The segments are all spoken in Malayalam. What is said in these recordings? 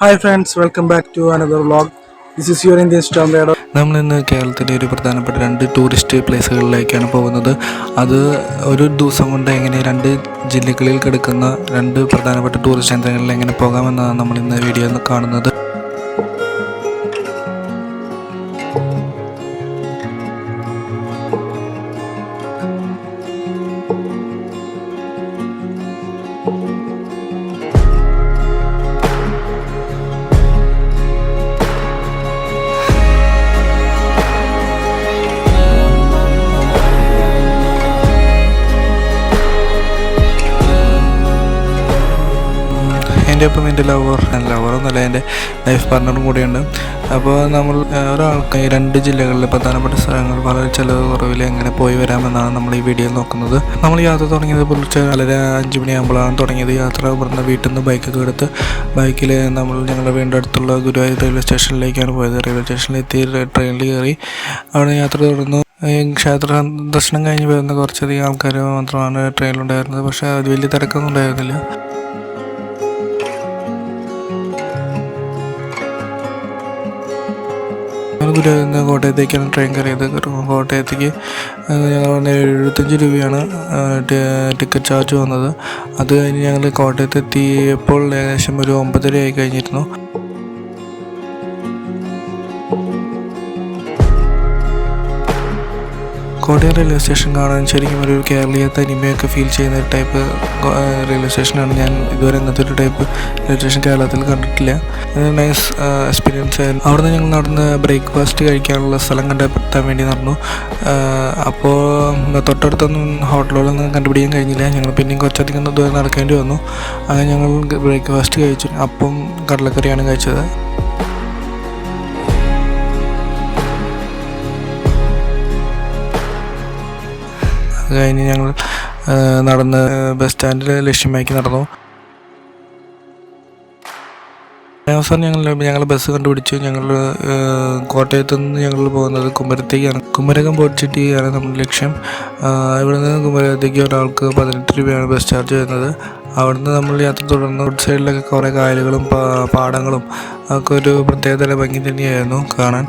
Hi friends, welcome back to another vlog. This is your Indian Storm Radar. നമ്മൾ ഇന്ന് കേരളത്തിലെ ഒരു പ്രധാനപ്പെട്ട രണ്ട് ടൂറിസ്റ്റ് പ്ലേസുകളിലേക്കാണ് പോകുന്നത്. അത് ഒരു ദിവസം കൊണ്ട് എങ്ങനെ രണ്ട് ജില്ലകളിൽ കിടക്കുന്ന രണ്ട് പ്രധാനപ്പെട്ട ടൂറിസ്റ്റ് കേന്ദ്രങ്ങളിൽ എങ്ങനെ പോകാമെന്നാണ് നമ്മൾ ഇന്ന് വീഡിയോയിൽ കാണുന്നത്. എൻ്റെ ഒപ്പം എൻ്റെ ലവറൊന്നുമല്ല, എൻ്റെ ലൈഫ് പാർട്ണറും കൂടിയുണ്ട്. അപ്പോൾ നമ്മൾ ഒരാൾക്ക് ഈ രണ്ട് ജില്ലകളിലെ പ്രധാനപ്പെട്ട സ്ഥലങ്ങൾ വളരെ ചിലവ് കുറവിൽ എങ്ങനെ പോയി വരാമെന്നാണ് നമ്മൾ ഈ വീഡിയോയിൽ നോക്കുന്നത്. നമ്മൾ യാത്ര തുടങ്ങിയത് പുലർച്ചെ 5 മണിയാകുമ്പോഴാണ് തുടങ്ങിയത്. യാത്ര പറഞ്ഞ വീട്ടിൽ നിന്ന് ബൈക്കൊക്കെ എടുത്ത് ബൈക്കിൽ നമ്മൾ ഞങ്ങളുടെ വീടിൻ്റെ അടുത്തുള്ള ഗുരുവായൂർ റെയിൽവേ സ്റ്റേഷനിലേക്കാണ് പോയത്. റെയിൽവേ സ്റ്റേഷനിലെത്തി ട്രെയിനിൽ കയറി അവിടെ യാത്ര തുടർന്നു. ക്ഷേത്ര ദർശനം കഴിഞ്ഞ് വരുന്ന കുറച്ചധികം ആൾക്കാർ മാത്രമാണ് ട്രെയിനിലുണ്ടായിരുന്നത്. പക്ഷേ അത് വലിയ തിരക്കൊന്നും ഉണ്ടായിരുന്നില്ല. ഗുരുവായൂരിൽ നിന്ന് കോട്ടയത്തേക്കാണ് ട്രെയിൻ കയറിയത്. കോട്ടയത്തേക്ക് ഞങ്ങൾ 75 രൂപയാണ് ടിക്കറ്റ് ചാർജ് വന്നത്. അത് കഴിഞ്ഞ് ഞങ്ങൾ കോട്ടയത്ത് എത്തിയപ്പോൾ ഏകദേശം ഒരു 9:30 ആയി കഴിഞ്ഞിരുന്നു. കോട്ടയം റെയിൽവേ സ്റ്റേഷൻ കാണാൻ ശരിക്കും ഒരു കേരളീയ തനിമയൊക്കെ ഫീൽ ചെയ്യുന്ന ഒരു ടൈപ്പ് റെയിൽവേ സ്റ്റേഷനാണ്. ഞാൻ ഇതുവരെ ഇങ്ങനത്തെ ഒരു ടൈപ്പ് റെയിൽവേ സ്റ്റേഷൻ കേരളത്തിൽ കണ്ടിട്ടില്ല. നൈസ് എക്സ്പീരിയൻസ് ആയിരുന്നു. അവിടുന്ന് ഞങ്ങൾ നടന്ന് ബ്രേക്ക്ഫാസ്റ്റ് കഴിക്കാനുള്ള സ്ഥലം കണ്ടെത്താൻ വേണ്ടി നടന്നു. അപ്പോൾ തൊട്ടടുത്തൊന്നും ഹോട്ടലുകളൊന്നും കണ്ടുപിടിക്കാൻ കഴിഞ്ഞില്ല. ഞങ്ങൾ പിന്നെയും കുറച്ചധികം ദൂരം നടക്കേണ്ടി വന്നു. അങ്ങനെ ഞങ്ങൾ ബ്രേക്ക്ഫാസ്റ്റ് കഴിച്ചു. അപ്പം കടലക്കറിയാണ് കഴിച്ചത്. അത് കഴിഞ്ഞ് ഞങ്ങൾ നടന്ന് ബസ് സ്റ്റാൻഡിൽ ലക്ഷ്യമാക്കി നടന്നു. അവസാനം ഞങ്ങൾ ബസ് കണ്ടുപിടിച്ചു. ഞങ്ങൾ കോട്ടയത്ത് നിന്ന് ഞങ്ങൾ പോകുന്നത് കുമരത്തേക്കാണ്. കുമരകം ബോട്ട് സിറ്റിയാണ് നമ്മുടെ ലക്ഷ്യം. ഇവിടെ നിന്ന് കുമരകത്തേക്ക് ഒരാൾക്ക് 18 രൂപയാണ് ബസ് ചാർജ് വരുന്നത്. അവിടുന്ന് നമ്മൾ യാത്ര തുടർന്ന് റോഡ് സൈഡിലൊക്കെ കുറേ കായലുകളും പാടങ്ങളും ഒക്കെ ഒരു പ്രത്യേകതര ഭംഗി തന്നെയായിരുന്നു കാണാൻ.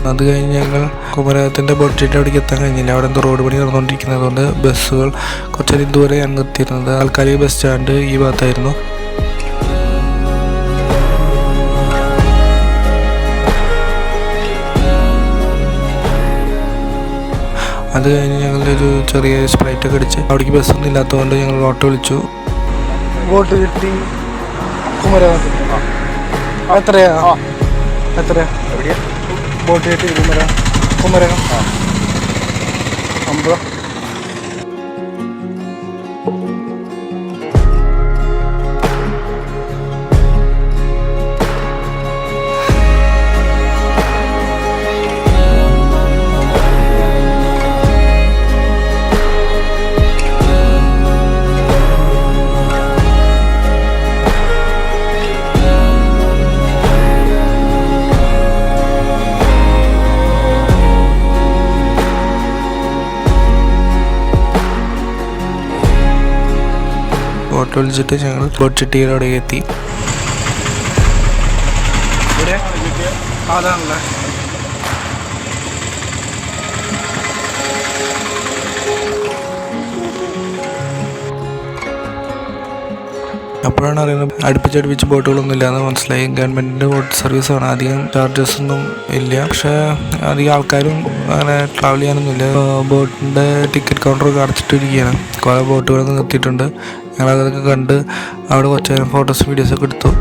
അത് കഴിഞ്ഞ് ഞങ്ങൾ കുമരകത്തിൻ്റെ ബോട്ട് അവിടേക്ക് എത്താൻ കഴിഞ്ഞില്ല. അവിടെ എന്തോ റോഡ് പണി നടന്നുകൊണ്ടിരിക്കുന്നത് കൊണ്ട് ബസ്സുകൾ കുറച്ചധികം ദൂരെയാണ് നിർത്തിയിരുന്നത്. താൽക്കാലിക ബസ് സ്റ്റാൻഡ് ഈ ഭാഗത്തായിരുന്നു. അത് കഴിഞ്ഞ് ഞങ്ങളൊരു ചെറിയ സ്പ്രൈറ്റൊക്കെ അടിച്ച് അവിടേക്ക് ബസ്സൊന്നും ഇല്ലാത്തതുകൊണ്ട് ഞങ്ങൾ ഓട്ടോ വിളിച്ചു. ബോട്ട് കിട്ടി കുമരകത്തിൽ. എത്രയാ ബോട്ട് കിട്ടി കുമരകം 50. ഓട്ടോ വിളിച്ചിട്ട് ഞങ്ങൾ ബോട്ട് ചെട്ടിയുടെ അവിടെ എത്തി. അപ്പോഴാണ് അറിയുന്നത് അടുപ്പിച്ചടുപ്പിച്ച് ബോട്ടുകളൊന്നും ഇല്ലാന്ന് മനസ്സിലായി. ഗവൺമെൻറ്റിൻ്റെ ബോട്ട് സർവീസാണ്. അധികം ചാർജസ് ഒന്നും ഇല്ല. പക്ഷേ അധികം ആൾക്കാരും അങ്ങനെ ട്രാവൽ ചെയ്യാനൊന്നുമില്ല. ബോട്ടിൻ്റെ ടിക്കറ്റ് കൗണ്ടറൊക്കെ അടച്ചിട്ടിരിക്കുകയാണ്. കുറേ ബോട്ടുകളൊക്കെ നിർത്തിയിട്ടുണ്ട്. ഞങ്ങളതൊക്കെ കണ്ട് അവിടെ കുറച്ച് നേരം ഫോട്ടോസ് വീഡിയോസൊക്കെ എടുത്തു.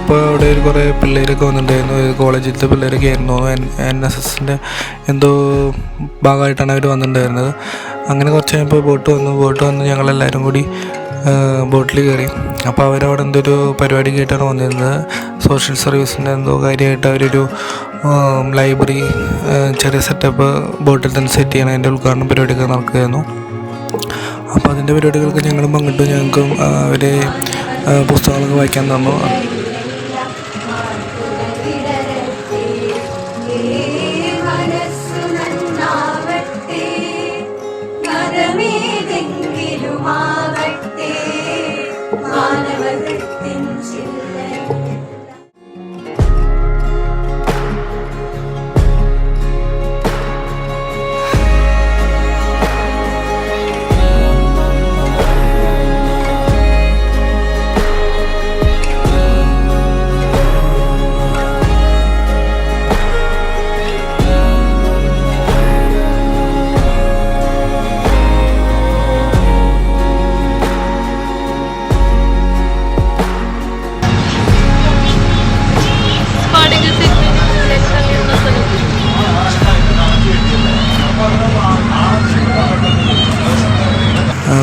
അപ്പോൾ അവിടെ ഒരു കുറേ പിള്ളേരൊക്കെ വന്നിട്ടുണ്ടായിരുന്നു. കോളേജിലത്തെ പിള്ളേരൊക്കെ ആയിരുന്നു. NSSൻ്റെ എന്തോ ഭാഗമായിട്ടാണ് അവർ വന്നിട്ടുണ്ടായിരുന്നത്. അങ്ങനെ കുറച്ച് കഴിഞ്ഞപ്പോൾ ബോട്ട് വന്ന് ഞങ്ങളെല്ലാവരും കൂടി ബോട്ടിൽ കയറി. അപ്പോൾ അവരവിടെ എന്തൊരു പരിപാടി കേട്ടാണ് വന്നിരുന്നത്. സോഷ്യൽ സർവീസിൻ്റെ എന്തോ കാര്യമായിട്ട് അവരൊരു ലൈബ്രറി ചെറിയ സെറ്റപ്പ് ബോട്ടിൽ തന്നെ സെറ്റ് ചെയ്യണം, അതിൻ്റെ ഉദ്ഘാടന പരിപാടിയൊക്കെ നടക്കുകയായിരുന്നു. അപ്പോൾ അതിൻ്റെ പരിപാടികൾക്ക് ഞങ്ങളും പങ്കിട്ടു. ഞങ്ങൾക്കും അവർ പുസ്തകങ്ങളൊക്കെ വായിക്കാൻ തന്നു.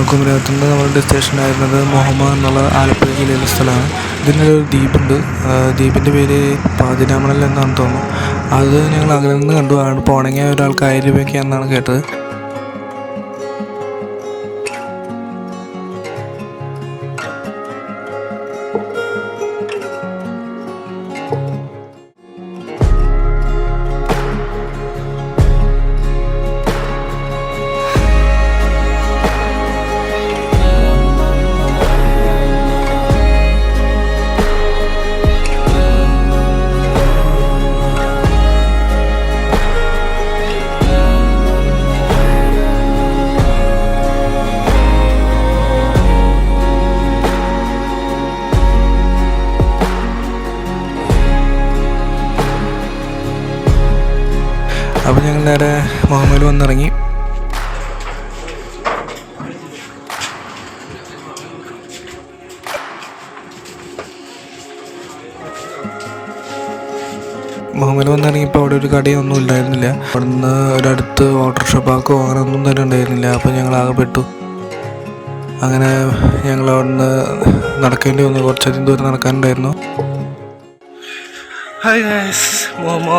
കുമരകത്തിൻ്റെ നമ്മുടെ ഡെസ്റ്റിനേഷനായിരുന്നത് മുഹമ്മ എന്നുള്ള ആലപ്പുഴ ജില്ലയിലെ സ്ഥലമാണ്. ഇതിനൊരു ദ്വീപുണ്ട്. ദ്വീപിൻ്റെ പേര് പാതിരാമണൽ എന്നാണ് തോന്നുന്നു. അത് ഞങ്ങൾ അകലെ നിന്ന് കണ്ടു. ആണ് പോണെങ്കിൽ ഒരാൾക്ക് 1000 രൂപയൊക്കെയാണെന്നാണ് കേട്ടത്. അപ്പോൾ ഞങ്ങൾ നേരെ മുഹമ്മയിൽ വന്നിറങ്ങി. മുഹമ്മയിൽ വന്നിറങ്ങിയപ്പോൾ അവിടെ ഒരു കടയൊന്നും ഉണ്ടായിരുന്നില്ല. അവിടെ നിന്ന് ഒരടുത്ത് ഓട്ടോറിക്ഷ പാർക്കോ അങ്ങനെ ഒന്നും തന്നെ ഉണ്ടായിരുന്നില്ല. അപ്പോൾ ഞങ്ങൾ ആകെ പെട്ടു. അങ്ങനെ ഞങ്ങൾ അവിടെ നിന്ന് നടക്കേണ്ടി വന്നു. കുറച്ചധികം ദൂരം നടക്കാനുണ്ടായിരുന്നു. ഹായ് ഗൈസ്, മുഹമ്മ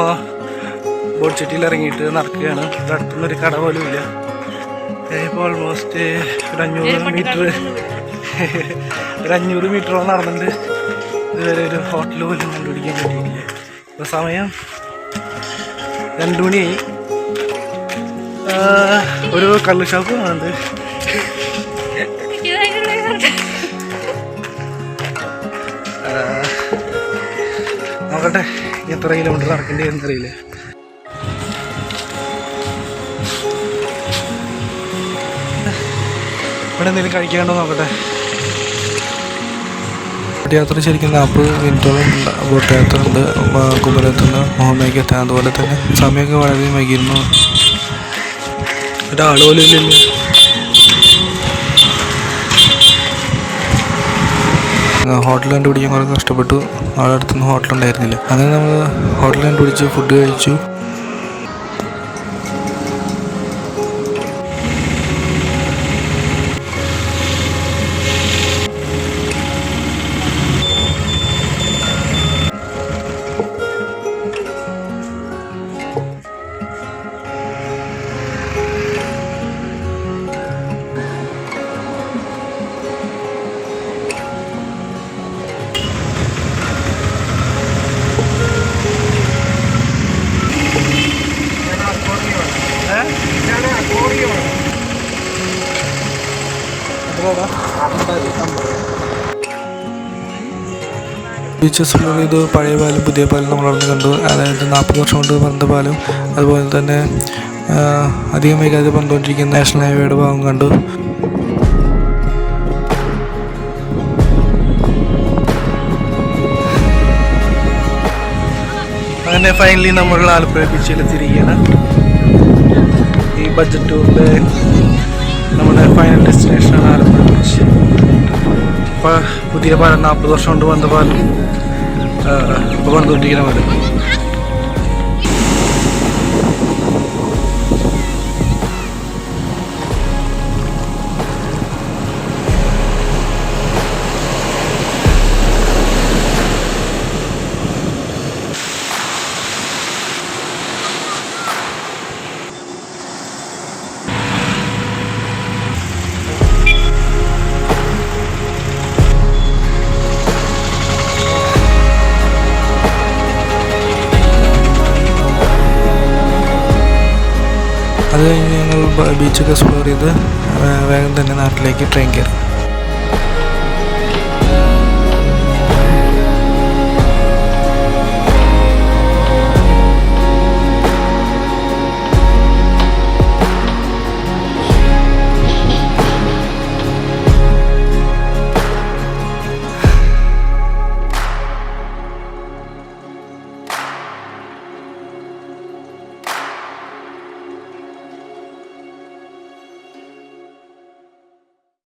ബോട്ട് ചെട്ടിയിൽ ഇറങ്ങിയിട്ട് നടക്കുകയാണ്. ഇവിടെ അടുത്തുനിന്നൊരു കട പോലും ഇല്ല. ഇപ്പോൾ ഓൾമോസ്റ്റ് ഒരു 500 മീറ്ററോളം നടന്നിട്ട് ഇതുവരെ ഒരു ഹോട്ടൽ പോലും കണ്ടുപിടിക്കാൻ പറ്റിയില്ല. ഇപ്പോൾ സമയം 2 മണിയായി. ഒരു കള്ള് ഷോപ്പ് കാണുന്നുണ്ട്. നോക്കട്ടെ എത്ര കിലോമീറ്റർ നടക്കേണ്ടി എന്നറിയില്ല. ഇവിടെ എന്തെങ്കിലും കഴിക്കാണ്ടോ നോക്കട്ടെ. ബോട്ട് യാത്ര ശരിക്കും 40 മിനിറ്റോളം ബോട്ട് യാത്ര ഉണ്ട് കുമരകത്ത് നിന്ന് മുഹമ്മയ്ക്ക് എത്താൻ. അതുപോലെ തന്നെ സമയമൊക്കെ വളരെ വൈകിയിരുന്നു. ഒരാൾ പോലും ഇല്ലല്ലോ. ഹോട്ടൽ കണ്ടുപിടിക്കാൻ കുറേ കഷ്ടപ്പെട്ടു. അവിടെ അടുത്തൊന്നും ഹോട്ടലുണ്ടായിരുന്നില്ല. അങ്ങനെ നമ്മൾ ഹോട്ടൽ കണ്ടുപിടിച്ച് ഫുഡ് കഴിച്ചു. ബീച്ചസ് ഇത് പഴയ പാലം പുതിയ പാലം നമ്മളവിടെ കണ്ടു. അതായത് 40 വർഷം കൊണ്ട് പണിത പാലം. അതുപോലെ തന്നെ അധികം വൈകാതെ പണിതുകൊണ്ടിരിക്കുന്ന നാഷണൽ ഹൈവേയുടെ ഭാഗം കണ്ടു. അങ്ങനെ ഫൈനലി നമ്മൾ ആലപ്പുഴ ബീച്ചിലെത്തിയിരിക്കുകയാണ്. ഈ ബഡ്ജറ്റ് ടൂറിൻ്റെ നമ്മുടെ ഫൈനൽ ഡെസ്റ്റിനേഷനാണ് ആലപ്പുഴ ബീച്ച്. അപ്പോൾ പുതിയ പാലം 40 വർഷം കൊണ്ട് വന്ന പാലം ഇപ്പോൾ പണിതുകൊണ്ടിരിക്കുന്ന വീട്. അത് കഴിഞ്ഞ് ഞങ്ങൾ ബീച്ചൊക്കെ എക്സ്പ്ലോർ ചെയ്ത് വേഗം തന്നെ നാട്ടിലേക്ക് ട്രെയിൻ കയറി.